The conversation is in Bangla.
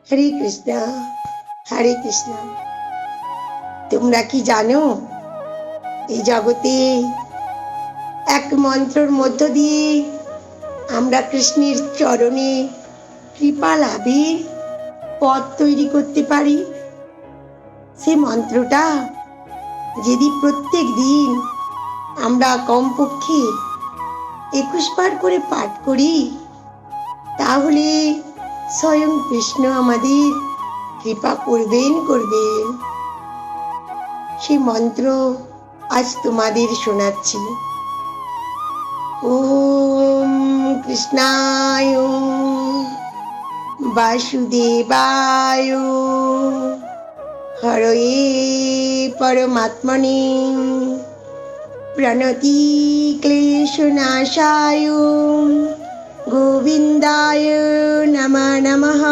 হরে কৃষ্ণ হরে কৃষ্ণ। তোমরা কি জানো এই জগতে এক মন্ত্রর মধ্য দিয়ে আমরা কৃষ্ণের চরণে কৃপা লাভের পথ তৈরি করতে পারি? সে মন্ত্রটা যদি প্রত্যেক দিন আমরা কমপক্ষে 21 বার করে পাঠ করি, তাহলে স্বয়ং কৃষ্ণ আমাদের কৃপা করবেন। সে মন্ত্র আজ তোমাদের শোনাচ্ছি। ওম কৃষ্ণায় বাসুদেবায় হরয়ে পরমাত্মনে প্রণতি ক্লেশনাশায় গোবিন্দায় নমঃ নমঃ।